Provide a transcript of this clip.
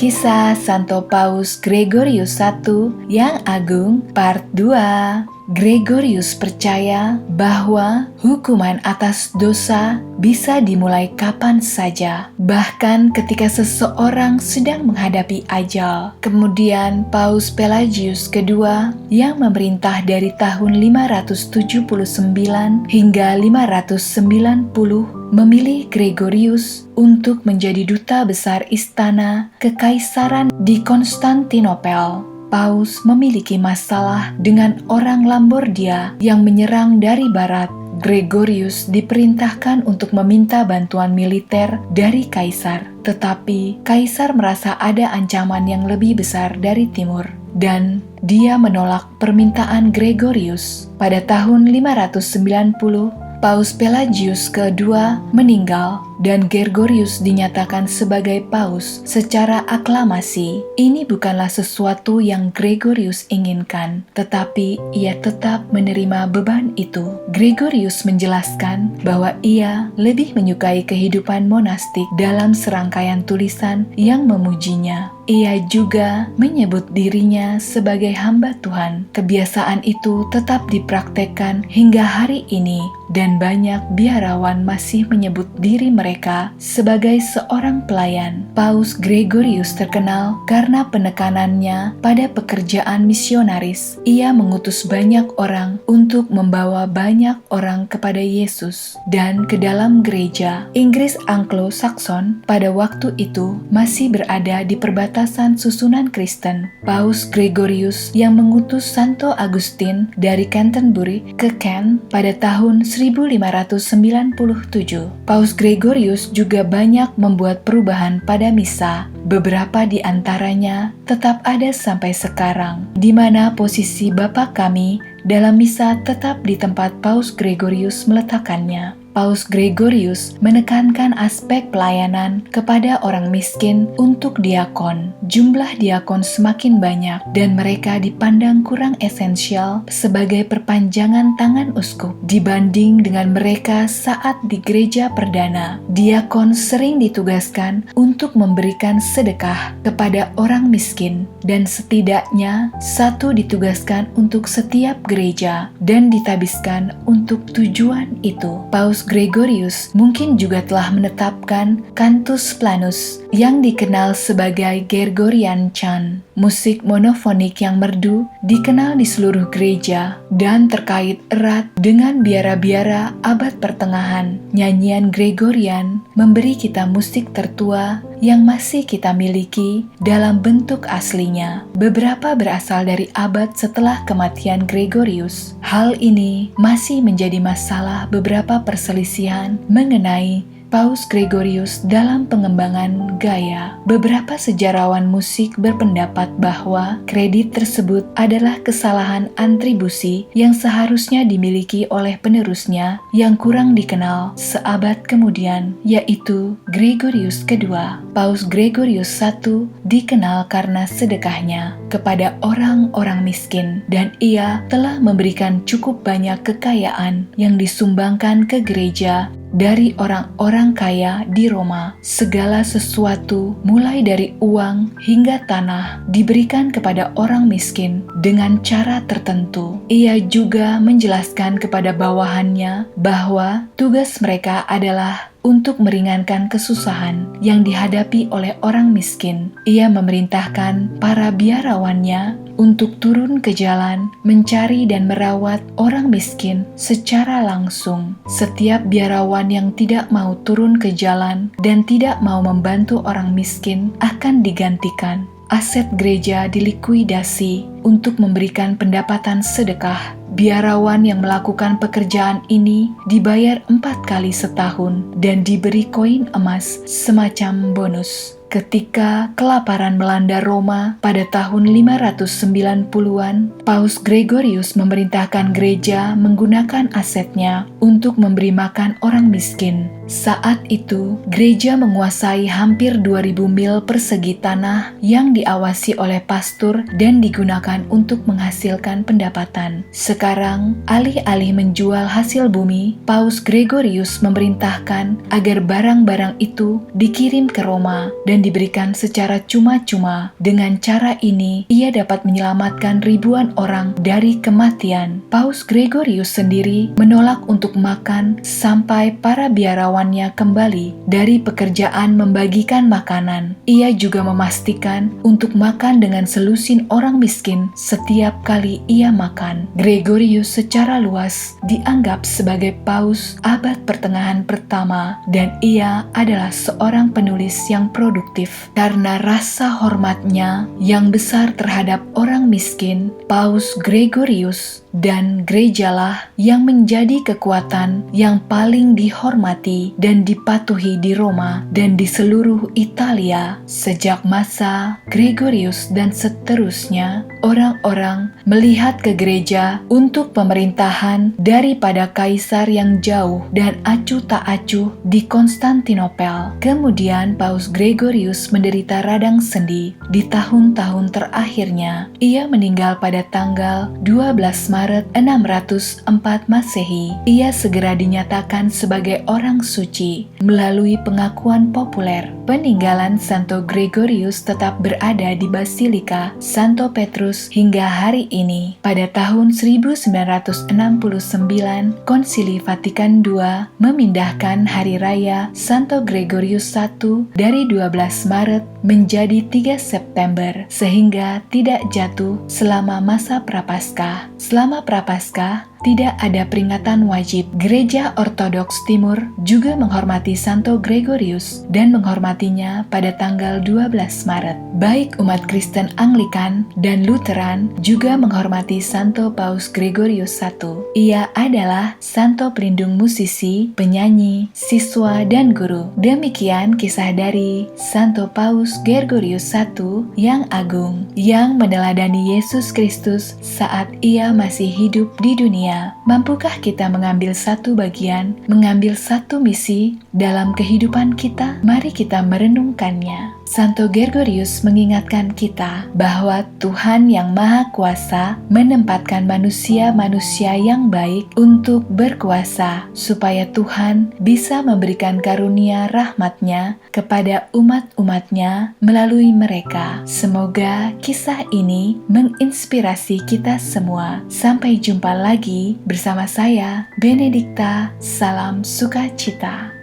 Kisah Santo Paus Gregorius I yang Agung Part 2. Gregorius percaya bahwa hukuman atas dosa bisa dimulai kapan saja, bahkan ketika seseorang sedang menghadapi ajal. Kemudian Paus Pelagius II yang memerintah dari tahun 579 hingga 590 memilih Gregorius untuk menjadi duta besar istana kekaisaran di Konstantinopel. Paus memiliki masalah dengan orang Lombardia yang menyerang dari barat. Gregorius diperintahkan untuk meminta bantuan militer dari kaisar, tetapi kaisar merasa ada ancaman yang lebih besar dari timur, dan dia menolak permintaan Gregorius. Pada tahun 590, Paus Pelagius II meninggal dan Gregorius dinyatakan sebagai paus secara aklamasi. Ini bukanlah sesuatu yang Gregorius inginkan, tetapi ia tetap menerima beban itu. Gregorius menjelaskan bahwa ia lebih menyukai kehidupan monastik dalam serangkaian tulisan yang memujinya. Ia juga menyebut dirinya sebagai hamba Tuhan. Kebiasaan itu tetap dipraktekkan hingga hari ini, dan banyak biarawan masih menyebut diri mereka sebagai seorang pelayan. Paus Gregorius terkenal karena penekanannya pada pekerjaan misionaris. Ia mengutus banyak orang untuk membawa banyak orang kepada Yesus dan ke dalam gereja. Inggris Anglo-Saxon pada waktu itu masih berada di perbatasan susunan Kristen. Paus Gregorius yang mengutus Santo Agustin dari Canterbury ke Kent pada tahun 1597. Paus Gregorius juga banyak membuat perubahan pada misa. Beberapa di antaranya tetap ada sampai sekarang, di mana posisi Bapa Kami dalam misa tetap di tempat Paus Gregorius meletakkannya. Paus Gregorius menekankan aspek pelayanan kepada orang miskin untuk diakon. Jumlah diakon semakin banyak dan mereka dipandang kurang esensial sebagai perpanjangan tangan uskup dibanding dengan mereka saat di gereja perdana. Diakon sering ditugaskan untuk memberikan sedekah kepada orang miskin, dan setidaknya satu ditugaskan untuk setiap gereja dan ditabiskan untuk tujuan itu. Paus Gregorius mungkin juga telah menetapkan Cantus Planus yang dikenal sebagai Gregorian Chant. Musik monofonik yang merdu dikenal di seluruh gereja dan terkait erat dengan biara-biara abad pertengahan. Nyanyian Gregorian memberi kita musik tertua yang masih kita miliki dalam bentuk aslinya. Beberapa berasal dari abad setelah kematian Gregorius. Hal ini masih menjadi masalah beberapa perselisihan mengenai Paus Gregorius dalam pengembangan gaya. Beberapa sejarawan musik berpendapat bahwa kredit tersebut adalah kesalahan atribusi yang seharusnya dimiliki oleh penerusnya yang kurang dikenal seabad kemudian, yaitu Gregorius II. Paus Gregorius I dikenal karena sedekahnya kepada orang-orang miskin, dan ia telah memberikan cukup banyak kekayaan yang disumbangkan ke gereja dari orang-orang kaya di Roma. Segala sesuatu, mulai dari uang hingga tanah, diberikan kepada orang miskin dengan cara tertentu. Ia juga menjelaskan kepada bawahannya bahwa tugas mereka adalah untuk meringankan kesusahan yang dihadapi oleh orang miskin. Ia memerintahkan para biarawannya untuk turun ke jalan, mencari dan merawat orang miskin secara langsung. Setiap biarawan yang tidak mau turun ke jalan dan tidak mau membantu orang miskin akan digantikan. Aset gereja dilikuidasi untuk memberikan pendapatan sedekah. Biarawan yang melakukan pekerjaan ini dibayar 4 kali setahun dan diberi koin emas semacam bonus. Ketika kelaparan melanda Roma pada tahun 590-an, Paus Gregorius memerintahkan gereja menggunakan asetnya untuk memberi makan orang miskin. Saat itu, gereja menguasai hampir 2000 mil persegi tanah yang diawasi oleh pastor dan digunakan untuk menghasilkan pendapatan. Sekarang, alih-alih menjual hasil bumi, Paus Gregorius memerintahkan agar barang-barang itu dikirim ke Roma dan diberikan secara cuma-cuma. Dengan cara ini, ia dapat menyelamatkan ribuan orang dari kematian. Paus Gregorius sendiri menolak untuk makan sampai para biarawannya kembali dari pekerjaan membagikan makanan. Ia juga memastikan untuk makan dengan selusin orang miskin setiap kali ia makan. Gregorius secara luas dianggap sebagai paus abad pertengahan pertama, dan ia adalah seorang penulis yang produktif. Karena rasa hormatnya yang besar terhadap orang miskin, Paus Gregorius dan gerejalah yang menjadi kekuatan yang paling dihormati dan dipatuhi di Roma dan di seluruh Italia. Sejak masa Gregorius dan seterusnya, orang-orang melihat ke gereja untuk pemerintahan daripada kaisar yang jauh dan acuh tak acuh di Konstantinopel. Kemudian Paus Gregorius menderita radang sendi di tahun-tahun terakhirnya. Ia meninggal pada tanggal 12 Maret 604 Masehi. Ia segera dinyatakan sebagai orang suci melalui pengakuan populer. Peninggalan Santo Gregorius tetap berada di Basilika Santo Petrus hingga hari ini. Pada tahun 1969, Konsili Vatikan II memindahkan hari raya Santo Gregorius I dari 12 Maret menjadi 3 September sehingga tidak jatuh selama masa Prapaskah. Selama Prapaskah, tidak ada peringatan wajib. Gereja Ortodoks Timur juga menghormati Santo Gregorius dan menghormatinya pada tanggal 12 Maret. Baik umat Kristen Anglikan dan Lutheran juga menghormati Santo Paus Gregorius I. Ia adalah santo pelindung musisi, penyanyi, siswa, dan guru. Demikian kisah dari Santo Paus Gregorius I yang agung, yang meneladani Yesus Kristus saat ia masih hidup di dunia. Mampukah kita mengambil satu bagian, mengambil satu misi dalam kehidupan kita? Mari kita merenungkannya. Santo Gregorius mengingatkan kita bahwa Tuhan yang Maha Kuasa menempatkan manusia-manusia yang baik untuk berkuasa, supaya Tuhan bisa memberikan karunia rahmat-Nya kepada umat-umat-Nya melalui mereka. Semoga kisah ini menginspirasi kita semua. Sampai jumpa lagi bersama saya, Benedikta. Salam sukacita.